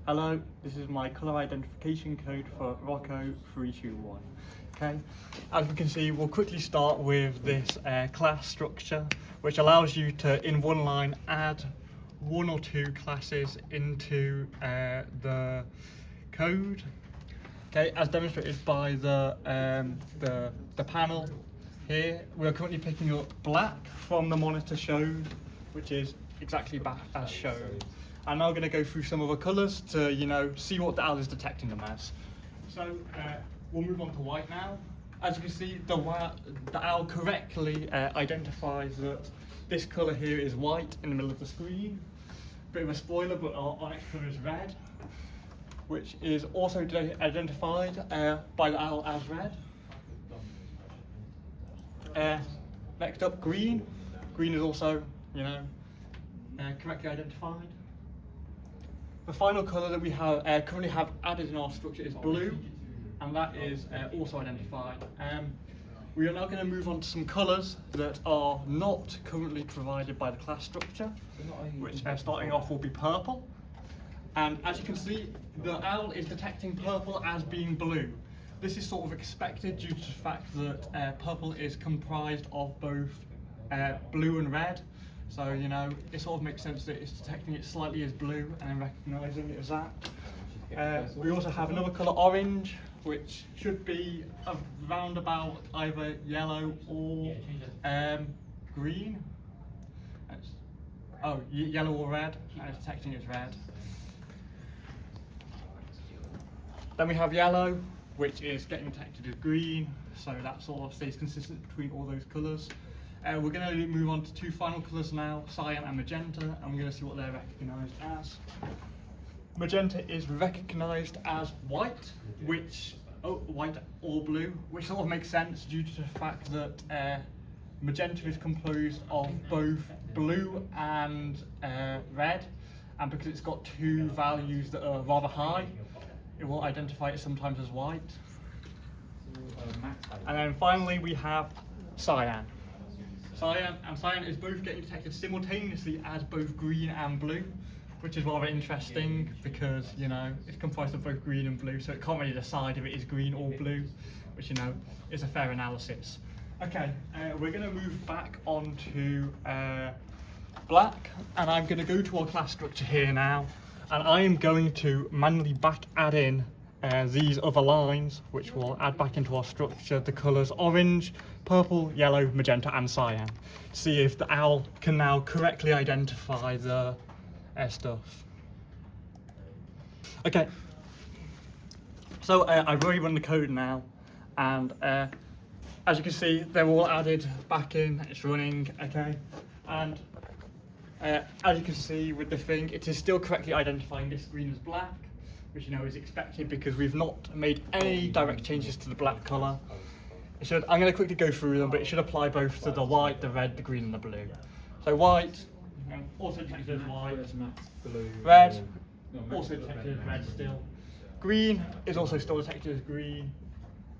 Hello, this is my colour identification code for Rocco 321. Okay, as we can see, we'll quickly start with this class structure, which allows you to, in one line, add one or two classes into the code. Okay, as demonstrated by the panel here, we're currently picking up black from the monitor shown, which is exactly back as shown. I'm now going to go through some other colours to, see what the owl is detecting them as. So we'll move on to white now. As you can see, the owl correctly identifies that this colour here is white in the middle of the screen. Bit of a spoiler, but our next colour is red, which is also identified by the owl as red. Next up, green. Green is also, correctly identified. The final colour that we have currently have added in our structure is blue, and that is also identified. We are now going to move on to some colours that are not currently provided by the class structure, which starting off will be purple. And as you can see, the owl is detecting purple as being blue. This is sort of expected due to the fact that purple is comprised of both blue and red. So, it sort of makes sense that it's detecting it slightly as blue and then recognising it as that. We also have another colour, orange, which should be around about either yellow or green. Yellow or red, and it's detecting it as red. Then we have yellow, which is getting detected as green, so that sort of stays consistent between all those colours. We're going to move on to two final colours now, cyan and magenta, and we're going to see what they're recognised as. Magenta is recognised as white, white or blue, which sort of makes sense due to the fact that magenta is composed of both blue and red, and because it's got two values that are rather high, it will identify it sometimes as white. And then finally we have cyan. Cyan is both getting detected simultaneously as both green and blue, which is rather interesting because, it's comprised of both green and blue, so it can't really decide if it is green or blue, which, is a fair analysis. Okay, we're going to move back onto black, and I'm going to go to our class structure here now, and I am going to manually add in these other lines, which will add back into our structure the colours orange, purple, yellow, magenta and cyan, to see if the owl can now correctly identify the stuff. Okay, so I've already run the code now, and as you can see, they're all added back in, it's running, okay, and as you can see with the thing, it is still correctly identifying this green as black, which is expected because we've not made any direct changes to the black colour. I'm going to quickly go through them, but it should apply both to the white, the red, the green and the blue. So white, also detected as white. Red, also detected as red still. Green is also still detected as green.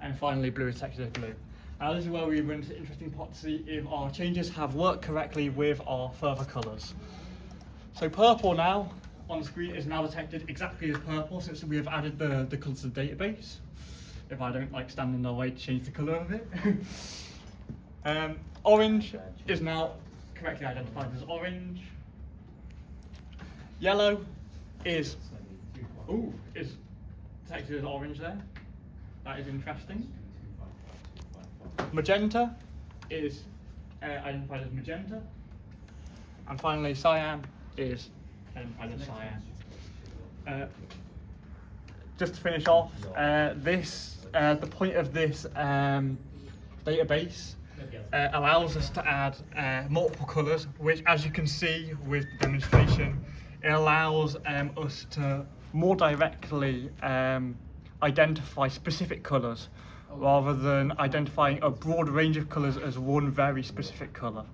And finally blue is detected as blue. Now this is where we run into the interesting part to see if our changes have worked correctly with our further colours. So purple now, on the screen, is now detected exactly as purple since we have added the colours to the database. If I don't stand in the way to change the colour of it. Orange is now correctly identified as orange. Yellow is detected as orange there. That is interesting. Magenta is identified as magenta. And finally cyan is identified as cyan. Just to finish off, the point of this database allows us to add multiple colours, which, as you can see with the demonstration, it allows us to more directly identify specific colours rather than identifying a broad range of colours as one very specific colour.